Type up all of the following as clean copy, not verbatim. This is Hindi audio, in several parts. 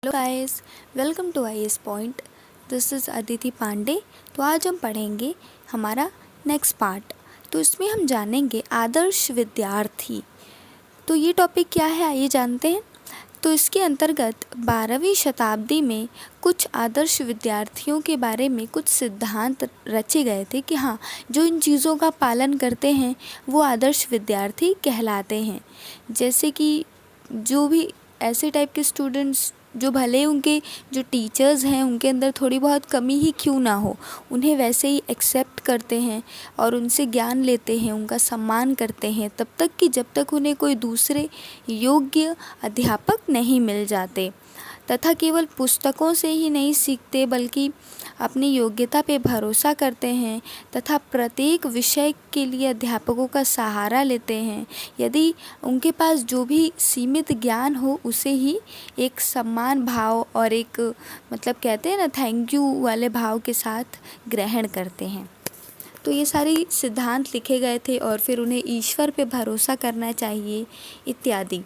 Hello guys, welcome to I S point. This is Aditi Pandey. तो आज हम पढ़ेंगे हमारा नेक्स्ट पार्ट। तो इसमें हम जानेंगे आदर्श विद्यार्थी। तो ये टॉपिक क्या है आइए जानते हैं। तो इसके अंतर्गत 12वीं शताब्दी में कुछ आदर्श विद्यार्थियों के बारे में कुछ सिद्धांत रचे गए थे कि हाँ, जो इन चीज़ों का पालन करते हैं वो आदर्श विद्यार्थी कहलाते हैं। जैसे कि जो भी ऐसे टाइप के स्टूडेंट्स जो भले उनके जो टीचर्स हैं उनके अंदर थोड़ी बहुत कमी ही क्यों ना हो, उन्हें वैसे ही एक्सेप्ट करते हैं और उनसे ज्ञान लेते हैं, उनका सम्मान करते हैं तब तक कि जब तक उन्हें कोई दूसरे योग्य अध्यापक नहीं मिल जाते, तथा केवल पुस्तकों से ही नहीं सीखते बल्कि अपनी योग्यता पे भरोसा करते हैं तथा प्रत्येक विषय के लिए अध्यापकों का सहारा लेते हैं। यदि उनके पास जो भी सीमित ज्ञान हो उसे ही एक सम्मान भाव और एक कहते हैं ना थैंक यू वाले भाव के साथ ग्रहण करते हैं। तो ये सारी सिद्धांत लिखे गए थे और फिर उन्हें ईश्वर पे भरोसा करना चाहिए इत्यादि।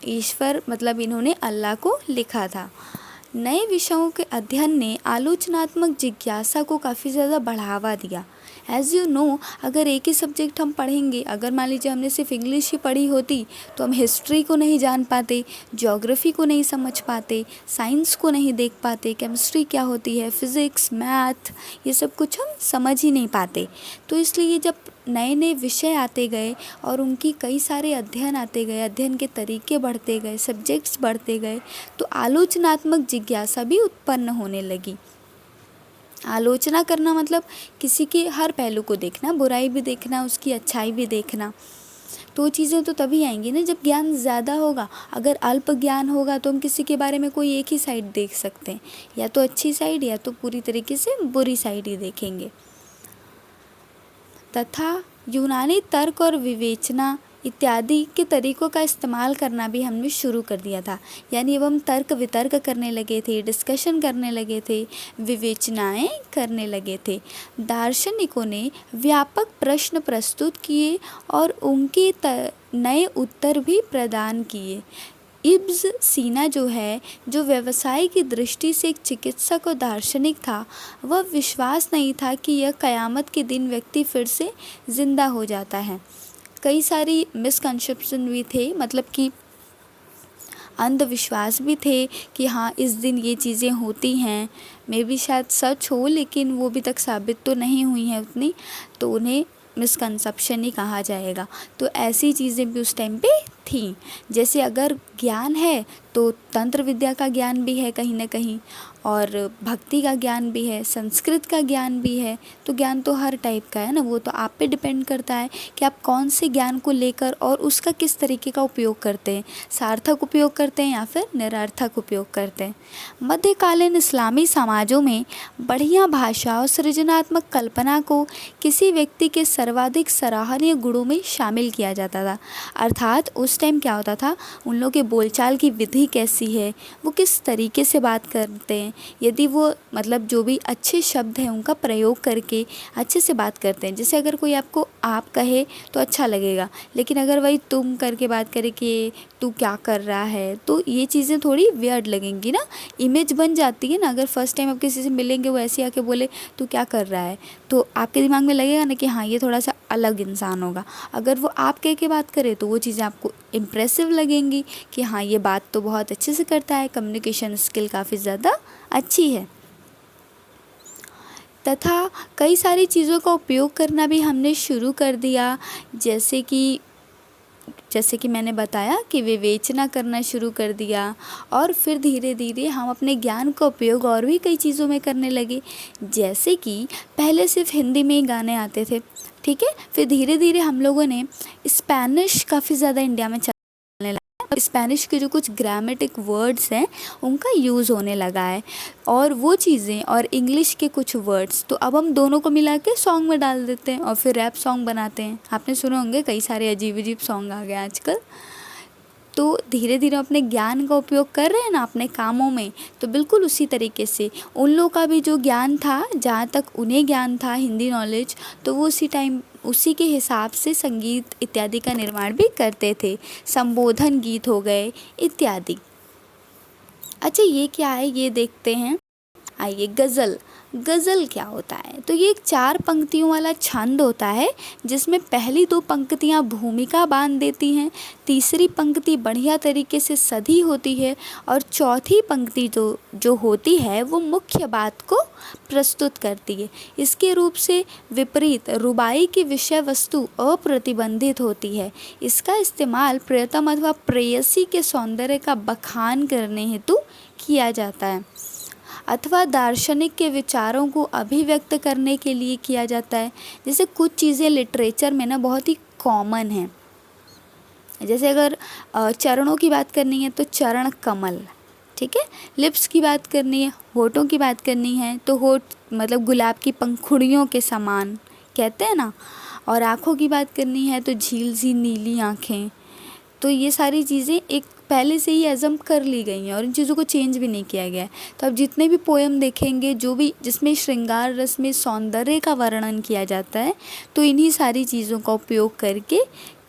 ईश्वर इन्होंने अल्लाह को लिखा था। नए विषयों के अध्ययन ने आलोचनात्मक जिज्ञासा को काफ़ी ज़्यादा बढ़ावा दिया। एज़ यू नो, अगर एक ही सब्जेक्ट हम पढ़ेंगे, अगर मान लीजिए हमने सिर्फ इंग्लिश ही पढ़ी होती तो हम हिस्ट्री को नहीं जान पाते, ज्योग्राफी को नहीं समझ पाते, साइंस को नहीं देख पाते, केमिस्ट्री क्या होती है, फिज़िक्स, मैथ, ये सब कुछ हम समझ ही नहीं पाते। तो इसलिए जब नए नए विषय आते गए और उनकी कई सारे अध्ययन आते गए, अध्ययन के तरीके बढ़ते गए, सब्जेक्ट्स बढ़ते गए, तो आलोचनात्मक जिज्ञासा भी उत्पन्न होने लगी। आलोचना करना मतलब किसी के हर पहलू को देखना, बुराई भी देखना, उसकी अच्छाई भी देखना। तो चीज़ें तो तभी आएंगी ना जब ज्ञान ज़्यादा होगा। अगर अल्प ज्ञान होगा तो हम किसी के बारे में कोई एक ही साइड देख सकते हैं, या तो अच्छी साइड या तो पूरी तरीके से बुरी साइड ही देखेंगे। तथा यूनानी तर्क और विवेचना इत्यादि के तरीक़ों का इस्तेमाल करना भी हमने शुरू कर दिया था। यानी अब हम तर्क वितर्क करने लगे थे, डिस्कशन करने लगे थे, विवेचनाएं करने लगे थे। दार्शनिकों ने व्यापक प्रश्न प्रस्तुत किए और उनके नए उत्तर भी प्रदान किए। इब्न सीना जो है, जो व्यवसाय की दृष्टि से एक चिकित्सक और दार्शनिक था, वह विश्वास नहीं था कि यह क़यामत के दिन व्यक्ति फिर से ज़िंदा हो जाता है। कई सारी मिसकंसेप्शन भी थे, कि अंधविश्वास भी थे कि हाँ इस दिन ये चीज़ें होती हैं। मे भी शायद सच हो लेकिन वो अभी तक साबित तो नहीं हुई हैं उतनी, तो उन्हें मिसकंसेप्शन ही कहा जाएगा। तो ऐसी चीज़ें भी उस टाइम पे थी। जैसे अगर ज्ञान है तो तंत्र विद्या का ज्ञान भी है कहीं ना कहीं, और भक्ति का ज्ञान भी है, संस्कृत का ज्ञान भी है। तो ज्ञान तो हर टाइप का है ना, वो तो आप पे डिपेंड करता है कि आप कौन से ज्ञान को लेकर और उसका किस तरीके का उपयोग करते हैं, सार्थक उपयोग करते हैं या फिर निरर्थक उपयोग करते हैं। मध्यकालीन इस्लामी समाजों में बढ़िया भाषा और सृजनात्मक कल्पना को किसी व्यक्ति के सर्वाधिक सराहनीय गुणों में शामिल किया जाता था। अर्थात उस टाइम क्या होता था, उन लोगों के बोलचाल की विधि कैसी है, वो किस तरीके से बात करते हैं, यदि वो जो भी अच्छे शब्द हैं उनका प्रयोग करके अच्छे से बात करते हैं। जैसे अगर कोई आपको आप कहे तो अच्छा लगेगा, लेकिन अगर वही तुम करके बात करे कि तू क्या कर रहा है, तो ये चीज़ें थोड़ी वियर्ड लगेंगी ना, इमेज बन जाती है ना। अगर फर्स्ट टाइम आप किसी से मिलेंगे, वो ऐसे आके बोले तू क्या कर रहा है, तो आपके दिमाग में लगेगा ना कि हाँ ये थोड़ा सा अलग इंसान होगा। अगर वो आप कह के बात करे तो वो चीज़ें आपको इम्प्रेसिव लगेंगी कि हाँ ये बात तो बहुत अच्छे से करता है, कम्युनिकेशन स्किल काफ़ी ज़्यादा अच्छी है। तथा कई सारी चीज़ों का उपयोग करना भी हमने शुरू कर दिया। जैसे कि मैंने बताया कि विवेचना करना शुरू कर दिया, और फिर धीरे धीरे हम अपने ज्ञान का उपयोग और भी कई चीज़ों में करने लगे। जैसे कि पहले सिर्फ हिंदी में ही गाने आते थे, ठीक है, फिर धीरे धीरे हम लोगों ने स्पेनिश काफ़ी ज़्यादा इंडिया में चलने लगा। स्पेनिश के जो कुछ ग्रामेटिक वर्ड्स हैं उनका यूज़ होने लगा है, और वो चीज़ें और इंग्लिश के कुछ वर्ड्स तो अब हम दोनों को मिला के सॉन्ग में डाल देते हैं और फिर रैप सॉन्ग बनाते हैं। आपने सुने होंगे कई सारे अजीब अजीब सॉन्ग आ गए आजकल। तो धीरे धीरे अपने ज्ञान का उपयोग कर रहे हैं ना अपने कामों में, तो बिल्कुल उसी तरीके से उन लोगों का भी जो ज्ञान था, जहाँ तक उन्हें ज्ञान था हिंदी नॉलेज, तो वो उसी के हिसाब से संगीत इत्यादि का निर्माण भी करते थे। संबोधन गीत हो गए इत्यादि। अच्छा, ये क्या है ये देखते हैं। आइए, गज़ल। गज़ल क्या होता है? तो ये एक 4 पंक्तियों वाला छंद होता है जिसमें पहली 2 पंक्तियाँ भूमिका बाँध देती हैं, तीसरी पंक्ति बढ़िया तरीके से सधी होती है और चौथी पंक्ति जो होती है वो मुख्य बात को प्रस्तुत करती है। इसके रूप से विपरीत रुबाई की विषय वस्तु अप्रतिबंधित होती है। इसका इस्तेमाल प्रियतम अथवा प्रेयसी के सौंदर्य का बखान करने हेतु किया जाता है अथवा दार्शनिक के विचारों को अभिव्यक्त करने के लिए किया जाता है। जैसे कुछ चीज़ें लिटरेचर में ना बहुत ही कॉमन हैं। जैसे अगर चरणों की बात करनी है तो चरण कमल, ठीक है। लिप्स की बात करनी है, होठों की बात करनी है तो होठ मतलब गुलाब की पंखुड़ियों के समान कहते हैं ना। और आँखों की बात करनी है तो झील सी नीली आँखें। तो ये सारी चीज़ें एक पहले से ही एज़म कर ली गई हैं और इन चीज़ों को चेंज भी नहीं किया गया है। तो अब जितने भी पोएम देखेंगे जो भी जिसमें श्रृंगार रस में सौंदर्य का वर्णन किया जाता है तो इन्हीं सारी चीज़ों का उपयोग करके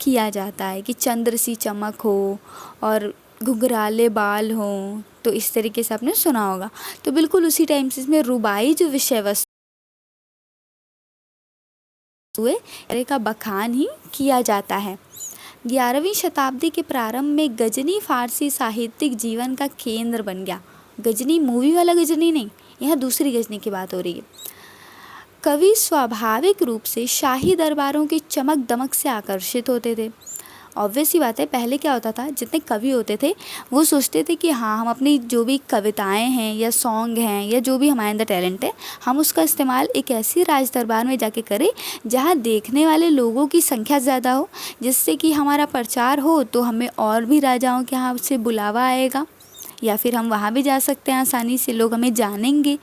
किया जाता है कि चंद्र सी चमक हो और घुंघराले बाल हों। तो इस तरीके से आपने सुना होगा। तो बिल्कुल उसी टाइम से इसमें रुबाई जो विषय वस्तु है का बखान ही किया जाता है। 11वीं शताब्दी के प्रारंभ में गजनी फारसी साहित्यिक जीवन का केंद्र बन गया। गजनी मूवी वाला गजनी नहीं, यहाँ दूसरी गजनी की बात हो रही है। कवि स्वाभाविक रूप से शाही दरबारों की चमक दमक से आकर्षित होते थे। ऑब्वियस सी बात है, पहले क्या होता था, जितने कवि होते थे वो सोचते थे कि हाँ हम अपनी जो भी कविताएं हैं या सॉन्ग हैं या जो भी हमारे अंदर टैलेंट है हम उसका इस्तेमाल एक ऐसी राज दरबार में जाके करें जहाँ देखने वाले लोगों की संख्या ज़्यादा हो, जिससे कि हमारा प्रचार हो तो हमें और भी राजाओं के यहाँ से बुलावा आएगा या फिर हम वहाँ भी जा सकते हैं आसानी से, लोग हमें जानेंगे।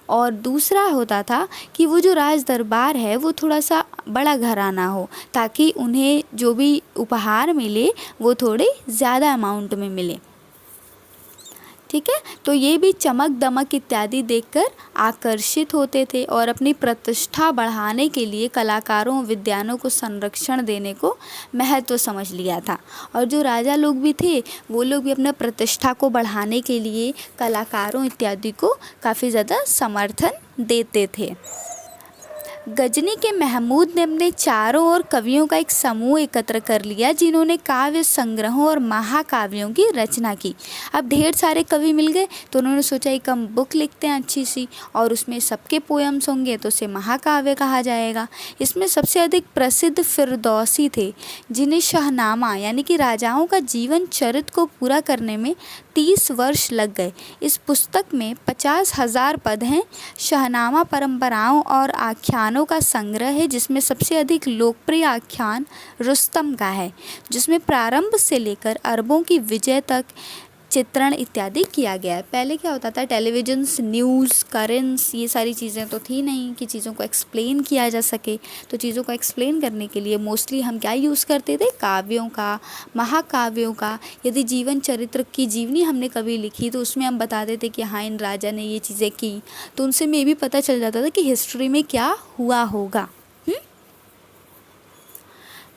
और दूसरा होता था कि वो जो राज दरबार है वो थोड़ा सा बड़ा घराना हो ताकि उन्हें जो भी उपहार मिले वो थोड़े ज़्यादा अमाउंट में मिले, ठीक है। तो ये भी चमक दमक इत्यादि देखकर आकर्षित होते थे और अपनी प्रतिष्ठा बढ़ाने के लिए कलाकारों विद्वानों को संरक्षण देने को महत्व समझ लिया था। और जो राजा लोग भी थे वो लोग भी अपना प्रतिष्ठा को बढ़ाने के लिए कलाकारों इत्यादि को काफ़ी ज़्यादा समर्थन देते थे। गजनी के महमूद ने अपने चारों ओर कवियों का एक समूह एकत्र कर लिया जिन्होंने काव्य संग्रहों और महाकाव्यों की रचना की। अब ढेर सारे कवि मिल गए तो उन्होंने सोचा एक हम बुक लिखते हैं अच्छी सी और उसमें सबके पोएम्स होंगे तो उसे महाकाव्य कहा जाएगा। इसमें सबसे अधिक प्रसिद्ध फिरदौसी थे जिन्हें शाहनामा यानी कि राजाओं का जीवन चरित्र को पूरा करने में 30 वर्ष लग गए। इस पुस्तक में 50,000 पद हैं। शाहनामा परंपराओं और आख्यानों का संग्रह है जिसमें सबसे अधिक लोकप्रिय आख्यान रुस्तम का है, जिसमें प्रारंभ से लेकर अरबों की विजय तक चित्रण इत्यादि किया गया है। पहले क्या होता था, टेलीविजन, न्यूज़, करेंट्स ये सारी चीज़ें तो थी नहीं कि चीज़ों को एक्सप्लेन किया जा सके। तो चीज़ों को एक्सप्लेन करने के लिए मोस्टली हम क्या यूज़ करते थे, काव्यों का, महाकाव्यों का। यदि जीवन चरित्र की जीवनी हमने कभी लिखी तो उसमें हम बता देते कि हाँ इन राजा ने ये चीज़ें की, तो उनसे हमें भी पता चल जाता था कि हिस्ट्री में क्या हुआ होगा।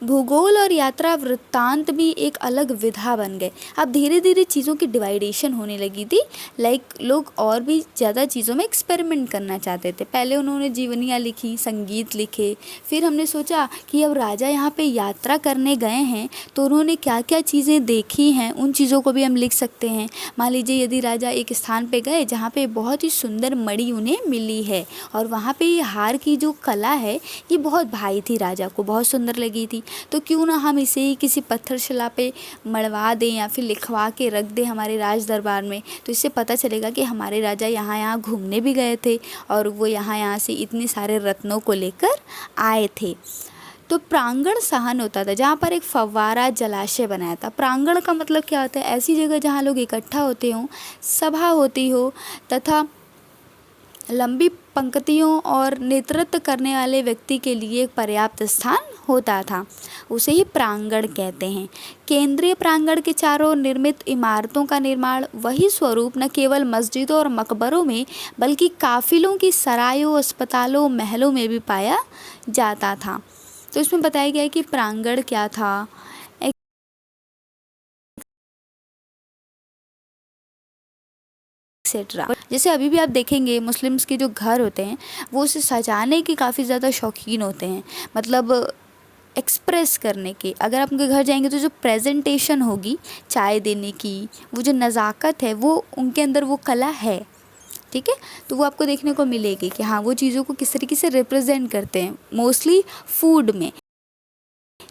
भूगोल और यात्रा वृत्तांत भी एक अलग विधा बन गए। अब धीरे धीरे चीज़ों की डिवाइडेशन होने लगी थी। लोग और भी ज़्यादा चीज़ों में एक्सपेरिमेंट करना चाहते थे। पहले उन्होंने जीवनियाँ लिखी, संगीत लिखे, फिर हमने सोचा कि अब राजा यहाँ पे यात्रा करने गए हैं तो उन्होंने क्या क्या चीज़ें देखी हैं उन चीज़ों को भी हम लिख सकते हैं। मान लीजिए यदि राजा एक स्थान पे गए जहाँ पे बहुत ही सुंदर मणि उन्हें मिली है और वहाँ पे ये हार की जो कला है ये बहुत भाई थी, राजा को बहुत सुंदर लगी थी, तो क्यों ना हम इसे ही किसी पत्थरशिला पे मढ़वा दें या फिर लिखवा के रख दें हमारे राज दरबार में। तो इससे पता चलेगा कि हमारे राजा यहाँ घूमने भी गए थे और वो यहाँ से इतने सारे रत्नों को लेकर आए थे। तो प्रांगण सहन होता था जहाँ पर एक फव्वारा जलाशय बनाया था। प्रांगण का मतलब क्या होता है, ऐसी जगह जहाँ लोग इकट्ठा होते हों, सभा होती हो तथा लंबी पंक्तियों और नेतृत्व करने वाले व्यक्ति के लिए एक पर्याप्त स्थान होता था, उसे ही प्रांगण कहते हैं। केंद्रीय प्रांगण के चारों निर्मित इमारतों का निर्माण वही स्वरूप न केवल मस्जिदों और मकबरों में बल्कि काफिलों की सरायों, अस्पतालों, महलों में भी पाया जाता था। तो इसमें बताया गया है कि प्रांगण क्या था। एक्सेट्रा। जैसे अभी भी आप देखेंगे मुस्लिम्स के जो घर होते हैं वो उसे सजाने के काफ़ी ज़्यादा शौकीन होते हैं, मतलब एक्सप्रेस करने के। अगर आप उनके घर जाएंगे तो जो प्रेजेंटेशन होगी चाय देने की, वो जो नज़ाकत है, वो उनके अंदर वो कला है, ठीक है। तो वो आपको देखने को मिलेगी कि हाँ वो चीज़ों को किस तरीके से रिप्रेजेंट करते हैं, मोस्टली फूड में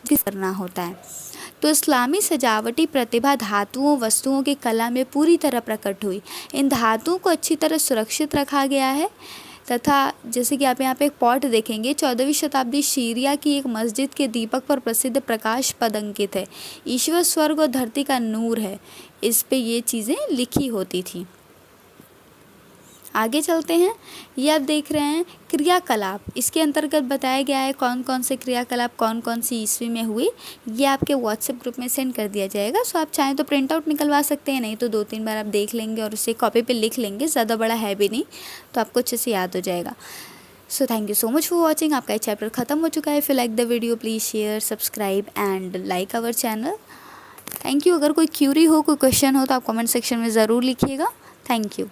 किस करना होता है। तो इस्लामी सजावटी प्रतिभा धातुओं वस्तुओं की कला में पूरी तरह प्रकट हुई। इन धातुओं को अच्छी तरह सुरक्षित रखा गया है तथा जैसे कि आप यहाँ पे एक पॉट देखेंगे, 14वीं शताब्दी सीरिया की एक मस्जिद के दीपक पर प्रसिद्ध प्रकाश पद अंकित है। ईश्वर स्वर्ग और धरती का नूर है, इस पे ये चीज़ें लिखी होती थी। आगे चलते हैं। ये आप देख रहे हैं क्रियाकलाप, इसके अंतर्गत बताया गया है कौन कौन से क्रियाकलाप कौन कौन सी ईस्वी में हुए। ये आपके व्हाट्सएप ग्रुप में सेंड कर दिया जाएगा। सो आप चाहें तो प्रिंट आउट निकलवा सकते हैं, नहीं तो 2-3 बार आप देख लेंगे और उसे कॉपी पे लिख लेंगे, ज़्यादा बड़ा है भी नहीं, तो आपको अच्छे से याद हो जाएगा। So thank you so much for watching. आपका ये चैप्टर ख़त्म हो चुका है। If you like the video please share subscribe and like our channel. Thank you. अगर कोई क्यूरी हो, कोई क्वेश्चन हो तो आप कमेंट सेक्शन में ज़रूर लिखिएगा। Thank you.